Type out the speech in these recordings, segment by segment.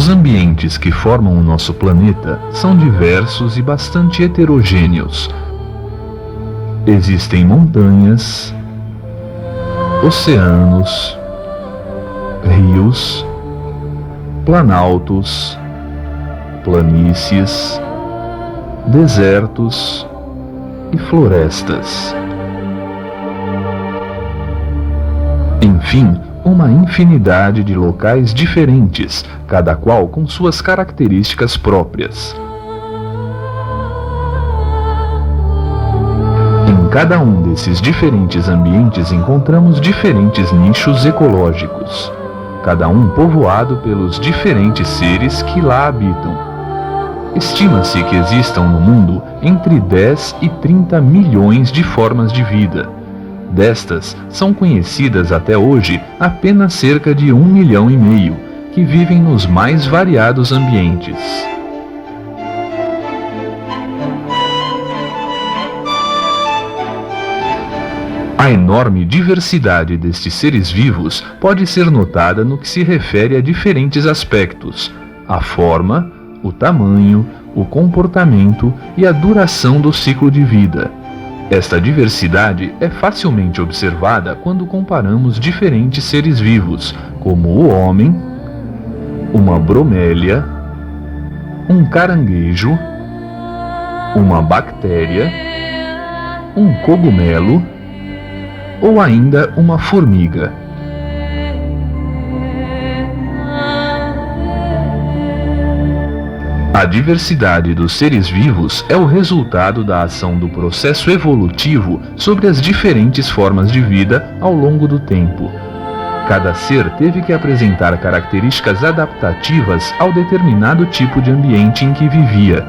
Os ambientes que formam o nosso planeta são diversos e bastante heterogêneos. Existem montanhas, oceanos, rios, planaltos, planícies, desertos e florestas. Enfim, uma infinidade de locais diferentes, cada qual com suas características próprias. Em cada um desses diferentes ambientes encontramos diferentes nichos ecológicos, cada um povoado pelos diferentes seres que lá habitam. Estima-se que existam no mundo entre 10 e 30 milhões de formas de vida. Destas, são conhecidas até hoje apenas cerca de 1,5 milhão, que vivem nos mais variados ambientes. A enorme diversidade destes seres vivos pode ser notada no que se refere a diferentes aspectos: a forma, o tamanho, o comportamento e a duração do ciclo de vida. Esta diversidade é facilmente observada quando comparamos diferentes seres vivos, como o homem, uma bromélia, um caranguejo, uma bactéria, um cogumelo ou ainda uma formiga. A diversidade dos seres vivos é o resultado da ação do processo evolutivo sobre as diferentes formas de vida ao longo do tempo. Cada ser teve que apresentar características adaptativas ao determinado tipo de ambiente em que vivia.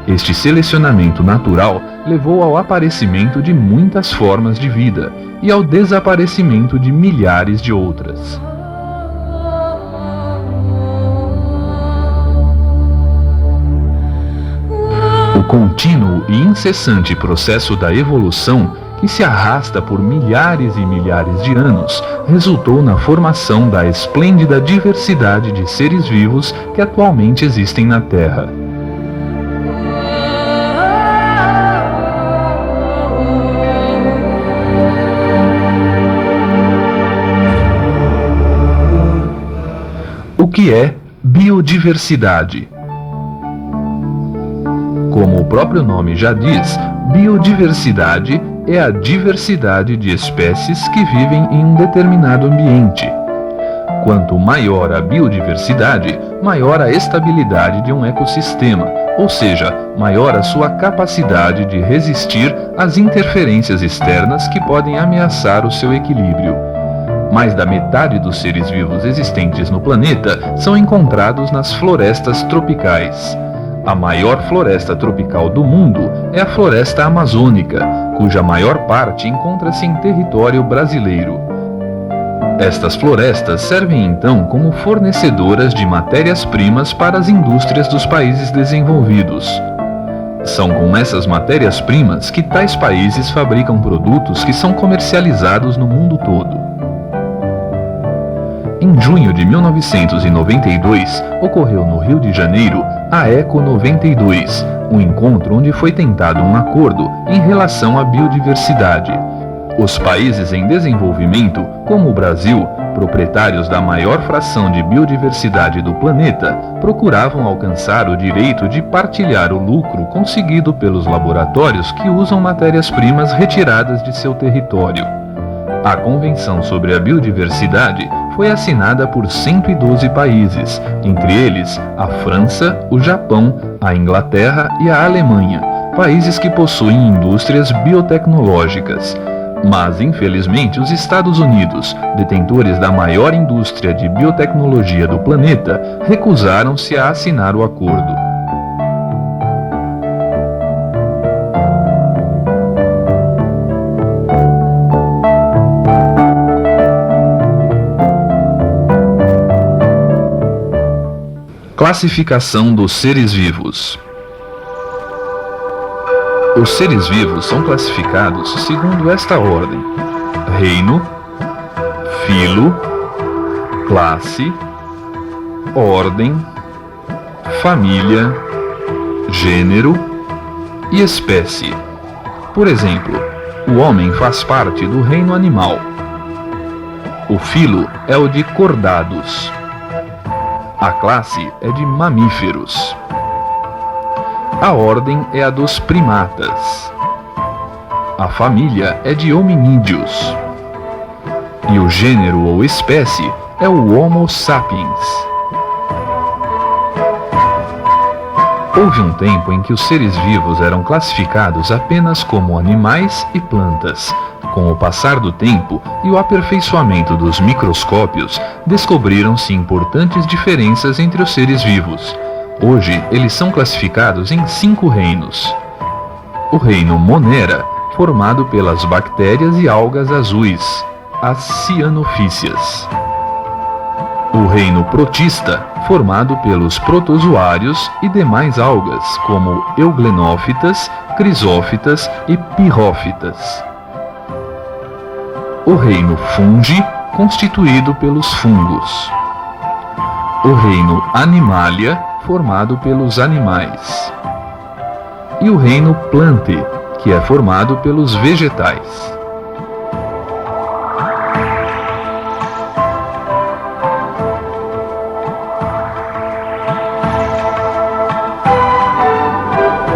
Este selecionamento natural levou ao aparecimento de muitas formas de vida e ao desaparecimento de milhares de outras. O contínuo e incessante processo da evolução, que se arrasta por milhares e milhares de anos, resultou na formação da esplêndida diversidade de seres vivos que atualmente existem na Terra. O que é biodiversidade? Como o próprio nome já diz, biodiversidade é a diversidade de espécies que vivem em um determinado ambiente. Quanto maior a biodiversidade, maior a estabilidade de um ecossistema, ou seja, maior a sua capacidade de resistir às interferências externas que podem ameaçar o seu equilíbrio. Mais da metade dos seres vivos existentes no planeta são encontrados nas florestas tropicais. A maior floresta tropical do mundo é a floresta amazônica, cuja maior parte encontra-se em território brasileiro. Estas florestas servem então como fornecedoras de matérias-primas para as indústrias dos países desenvolvidos. São com essas matérias-primas que tais países fabricam produtos que são comercializados no mundo todo. Em junho de 1992, ocorreu no Rio de Janeiro a Eco 92, um encontro onde foi tentado um acordo em relação à biodiversidade. Os países em desenvolvimento, como o Brasil, proprietários da maior fração de biodiversidade do planeta, procuravam alcançar o direito de partilhar o lucro conseguido pelos laboratórios que usam matérias-primas retiradas de seu território. A Convenção sobre a Biodiversidade foi assinada por 112 países, entre eles a França, o Japão, a Inglaterra e a Alemanha, países que possuem indústrias biotecnológicas. Mas, infelizmente, os Estados Unidos, detentores da maior indústria de biotecnologia do planeta, recusaram-se a assinar o acordo. Classificação dos seres vivos. Os seres vivos são classificados segundo esta ordem: reino, filo, classe, ordem, família, gênero e espécie. Por exemplo, o homem faz parte do reino animal. O filo é o de cordados. A classe é de mamíferos. A ordem é a dos primatas. A família é de hominídeos. E o gênero ou espécie é o Homo sapiens. Houve um tempo em que os seres vivos eram classificados apenas como animais e plantas. Com o passar do tempo e o aperfeiçoamento dos microscópios, descobriram-se importantes diferenças entre os seres vivos. Hoje, eles são classificados em 5 reinos. O reino Monera, formado pelas bactérias e algas azuis, as cianofícias. O reino Protista, formado pelos protozoários e demais algas, como euglenófitas, crisófitas e pirrófitas. O reino Fungi, constituído pelos fungos. O reino Animalia, formado pelos animais. E o reino Plante, que é formado pelos vegetais.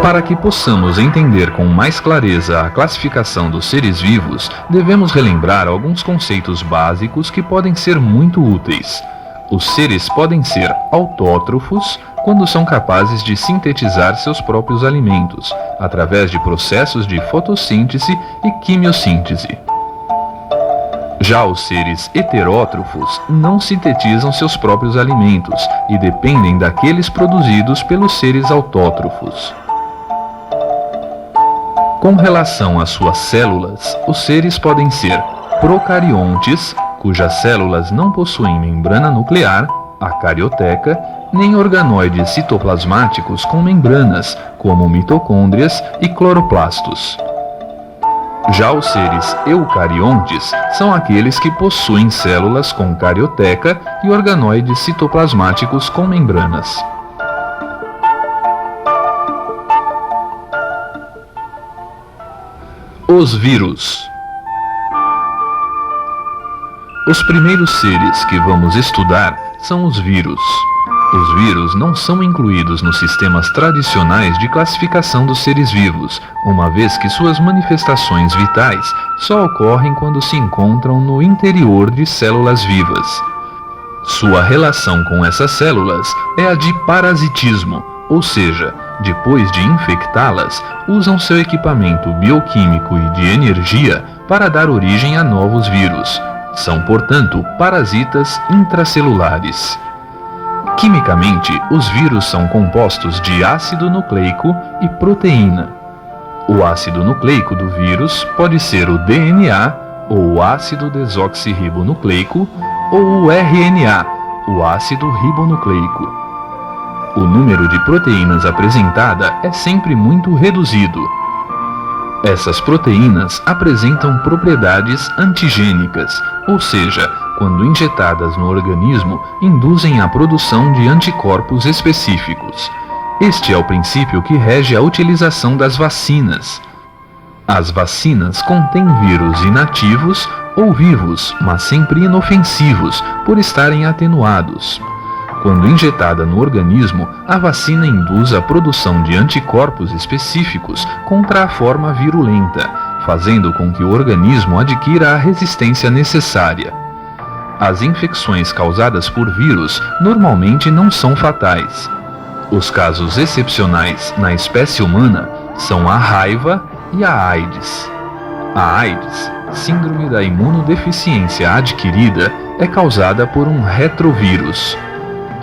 Para que possamos entender com mais clareza a classificação dos seres vivos, devemos relembrar alguns conceitos básicos que podem ser muito úteis. Os seres podem ser autótrofos quando são capazes de sintetizar seus próprios alimentos, através de processos de fotossíntese e quimiossíntese. Já os seres heterótrofos não sintetizam seus próprios alimentos e dependem daqueles produzidos pelos seres autótrofos. Com relação às suas células, os seres podem ser procariontes, cujas células não possuem membrana nuclear, a carioteca, nem organoides citoplasmáticos com membranas, como mitocôndrias e cloroplastos. Já os seres eucariontes são aqueles que possuem células com carioteca e organoides citoplasmáticos com membranas. Os vírus. Os primeiros seres que vamos estudar são os vírus. Os vírus não são incluídos nos sistemas tradicionais de classificação dos seres vivos, uma vez que suas manifestações vitais só ocorrem quando se encontram no interior de células vivas. Sua relação com essas células é a de parasitismo, ou seja, depois de infectá-las, usam seu equipamento bioquímico e de energia para dar origem a novos vírus. São, portanto, parasitas intracelulares. Quimicamente, os vírus são compostos de ácido nucleico e proteína. O ácido nucleico do vírus pode ser o DNA, ou o ácido desoxirribonucleico, ou o RNA, o ácido ribonucleico. O número de proteínas apresentada é sempre muito reduzido. Essas proteínas apresentam propriedades antigênicas, ou seja, quando injetadas no organismo, induzem a produção de anticorpos específicos. Este é o princípio que rege a utilização das vacinas. As vacinas contêm vírus inativos ou vivos, mas sempre inofensivos, por estarem atenuados. Quando injetada no organismo, a vacina induz a produção de anticorpos específicos contra a forma virulenta, fazendo com que o organismo adquira a resistência necessária. As infecções causadas por vírus normalmente não são fatais. Os casos excepcionais na espécie humana são a raiva e a AIDS. A AIDS, síndrome da imunodeficiência adquirida, é causada por um retrovírus.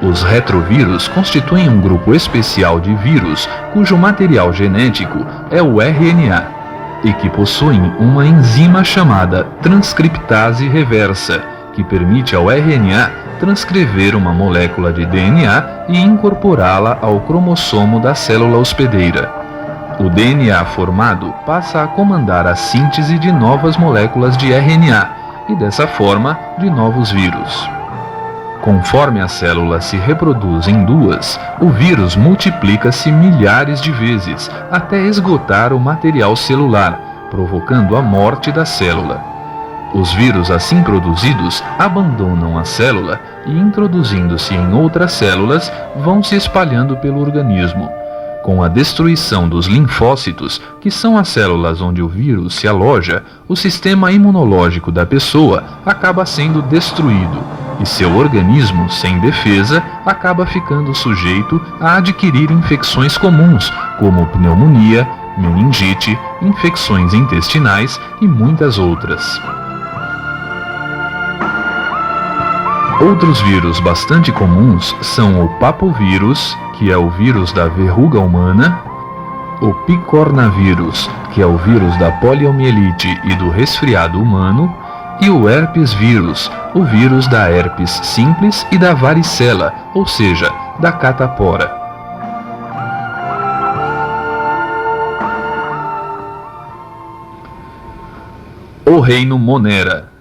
Os retrovírus constituem um grupo especial de vírus cujo material genético é o RNA e que possuem uma enzima chamada transcriptase reversa, que permite ao RNA transcrever uma molécula de DNA e incorporá-la ao cromossomo da célula hospedeira. O DNA formado passa a comandar a síntese de novas moléculas de RNA e, dessa forma, de novos vírus. Conforme a célula se reproduz em duas, o vírus multiplica-se milhares de vezes até esgotar o material celular, provocando a morte da célula. Os vírus assim produzidos abandonam a célula e, introduzindo-se em outras células, vão se espalhando pelo organismo. Com a destruição dos linfócitos, que são as células onde o vírus se aloja, o sistema imunológico da pessoa acaba sendo destruído e seu organismo, sem defesa, acaba ficando sujeito a adquirir infecções comuns, como pneumonia, meningite, infecções intestinais e muitas outras. Outros vírus bastante comuns são o papovírus, que é o vírus da verruga humana, o picornavírus, que é o vírus da poliomielite e do resfriado humano, e o herpes vírus, o vírus da herpes simples e da varicela, ou seja, da catapora. O reino Monera.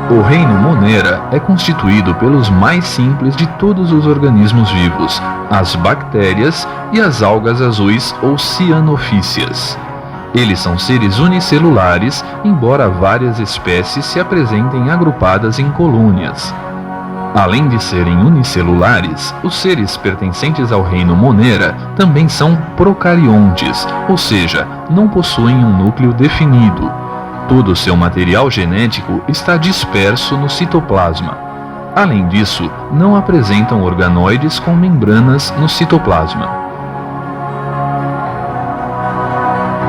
O reino Monera é constituído pelos mais simples de todos os organismos vivos, as bactérias e as algas azuis ou cianofícias. Eles são seres unicelulares, embora várias espécies se apresentem agrupadas em colônias. Além de serem unicelulares, os seres pertencentes ao reino Monera também são procariontes, ou seja, não possuem um núcleo definido. Todo o seu material genético está disperso no citoplasma. Além disso, não apresentam organoides com membranas no citoplasma.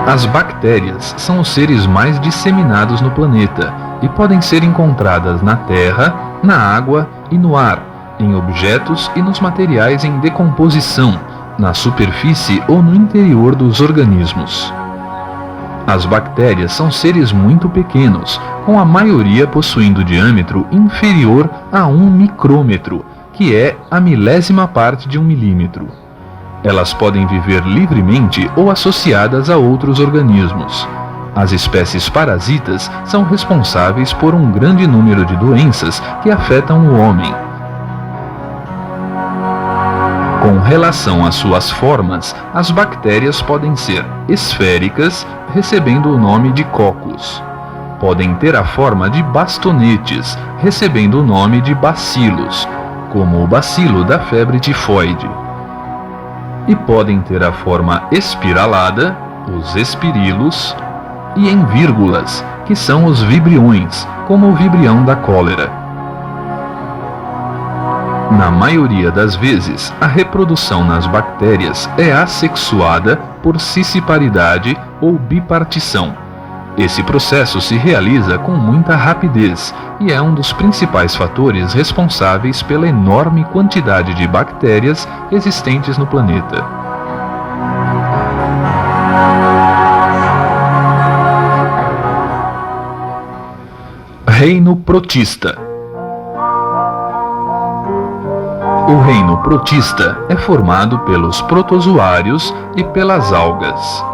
As bactérias são os seres mais disseminados no planeta e podem ser encontradas na terra, na água e no ar, em objetos e nos materiais em decomposição, na superfície ou no interior dos organismos. As bactérias são seres muito pequenos, com a maioria possuindo diâmetro inferior a 1 micrômetro, que é a milésima parte de 1 milímetro. Elas podem viver livremente ou associadas a outros organismos. As espécies parasitas são responsáveis por um grande número de doenças que afetam o homem. Com relação às suas formas, as bactérias podem ser esféricas, recebendo o nome de cocos. Podem ter a forma de bastonetes, recebendo o nome de bacilos, como o bacilo da febre tifoide. E podem ter a forma espiralada, os espirilos, e em vírgulas, que são os vibriões, como o vibrião da cólera. Na maioria das vezes, a reprodução nas bactérias é assexuada por cisciparidade ou bipartição. Esse processo se realiza com muita rapidez e é um dos principais fatores responsáveis pela enorme quantidade de bactérias existentes no planeta. Reino Protista. O reino protista é formado pelos protozoários e pelas algas.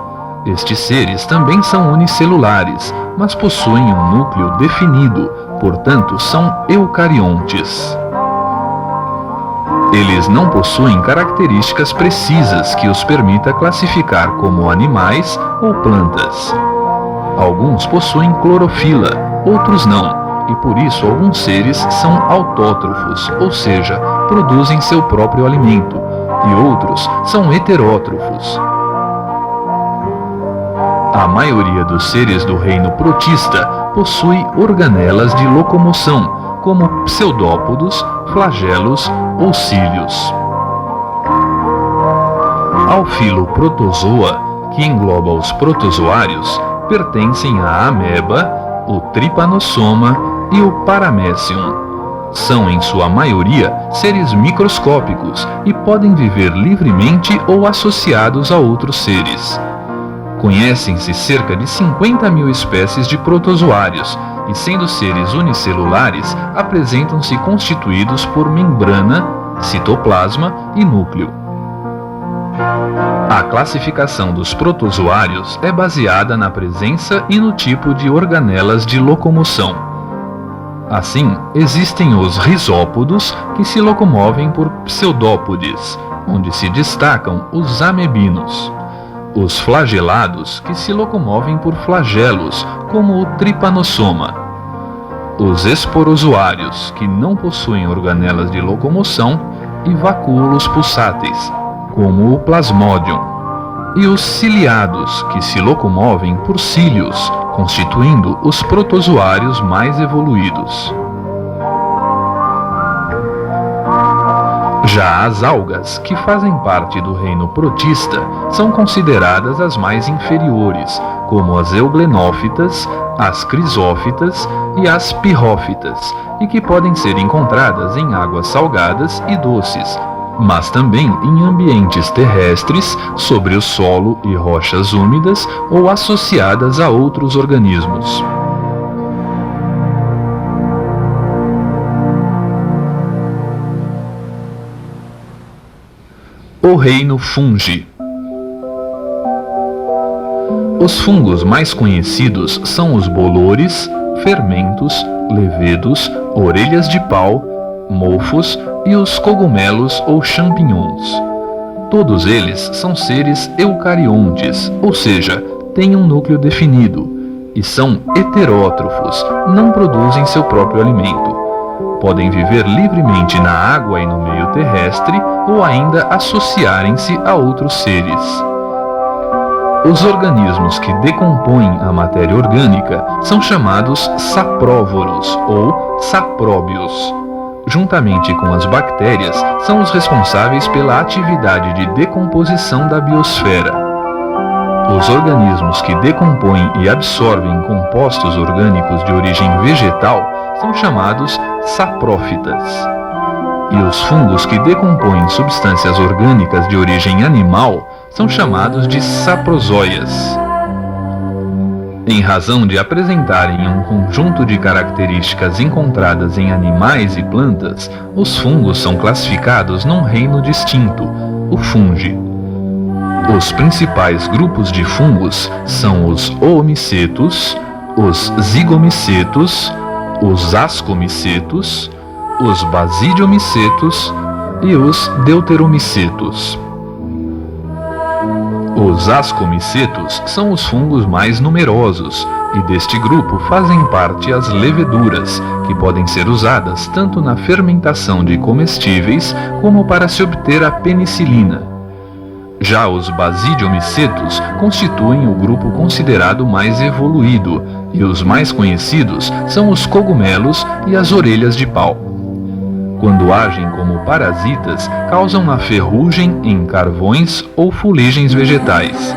Estes seres também são unicelulares, mas possuem um núcleo definido, portanto são eucariontes. Eles não possuem características precisas que os permita classificar como animais ou plantas. Alguns possuem clorofila, outros não, e por isso alguns seres são autótrofos, ou seja, produzem seu próprio alimento, e outros são heterótrofos. A maioria dos seres do reino protista possui organelas de locomoção, como pseudópodos, flagelos ou cílios. Ao filo Protozoa, que engloba os protozoários, pertencem a ameba, o trypanosoma e o paramecium. São, em sua maioria, seres microscópicos e podem viver livremente ou associados a outros seres. Conhecem-se cerca de 50 mil espécies de protozoários e, sendo seres unicelulares, apresentam-se constituídos por membrana, citoplasma e núcleo. A classificação dos protozoários é baseada na presença e no tipo de organelas de locomoção. Assim, existem os risópodos, que se locomovem por pseudópodes, onde se destacam os amebinos. Os flagelados, que se locomovem por flagelos, como o tripanossoma. Os esporozoários, que não possuem organelas de locomoção, e vacúolos pulsáteis, como o plasmodium. E os ciliados, que se locomovem por cílios, constituindo os protozoários mais evoluídos. Já as algas, que fazem parte do reino protista, são consideradas as mais inferiores, como as euglenófitas, as crisófitas e as pirrófitas, e que podem ser encontradas em águas salgadas e doces, mas também em ambientes terrestres, sobre o solo e rochas úmidas ou associadas a outros organismos. O reino fungi. Os fungos mais conhecidos são os bolores, fermentos, levedos, orelhas de pau, mofos e os cogumelos ou champignons. Todos eles são seres eucariontes, ou seja, têm um núcleo definido, e são heterótrofos, não produzem seu próprio alimento. Podem viver livremente na água e no meio terrestre, ou ainda associarem-se a outros seres. Os organismos que decompõem a matéria orgânica são chamados sapróvoros ou sapróbios. Juntamente com as bactérias, são os responsáveis pela atividade de decomposição da biosfera. Os organismos que decompõem e absorvem compostos orgânicos de origem vegetal são chamados saprófitas. E os fungos que decompõem substâncias orgânicas de origem animal são chamados de saprozóias. Em razão de apresentarem um conjunto de características encontradas em animais e plantas, os fungos são classificados num reino distinto, o fungi. Os principais grupos de fungos são os oomicetos, os zigomicetos, os ascomicetos, os basidiomicetos e os deuteromicetos. Os ascomicetos são os fungos mais numerosos, e deste grupo fazem parte as leveduras, que podem ser usadas tanto na fermentação de comestíveis como para se obter a penicilina. Já os basidiomicetos constituem o grupo considerado mais evoluído, e os mais conhecidos são os cogumelos e as orelhas de pau. Quando agem como parasitas, causam a ferrugem em carvões ou fuligens vegetais,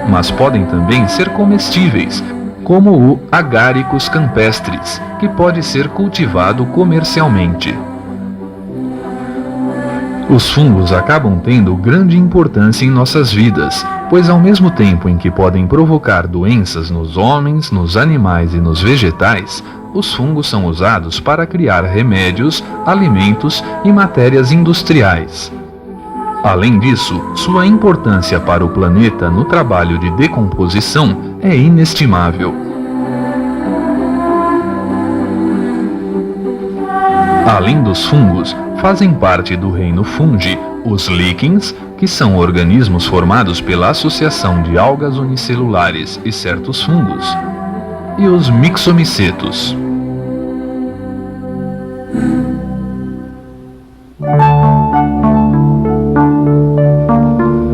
mas podem também ser comestíveis, como o Agaricus campestris, que pode ser cultivado comercialmente. Os fungos acabam tendo grande importância em nossas vidas, pois ao mesmo tempo em que podem provocar doenças nos homens, nos animais e nos vegetais, os fungos são usados para criar remédios, alimentos e matérias industriais. Além disso, sua importância para o planeta no trabalho de decomposição é inestimável. Além dos fungos, fazem parte do reino fungi os líquens, que são organismos formados pela associação de algas unicelulares e certos fungos, e os mixomicetos.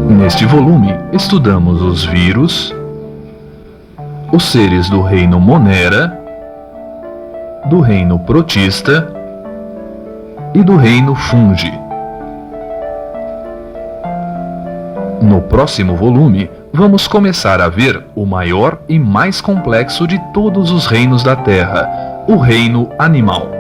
Neste volume, estudamos os vírus, os seres do reino Monera, do reino Protista e do reino Fungi. No próximo volume, vamos começar a ver o maior e mais complexo de todos os reinos da Terra, o reino animal.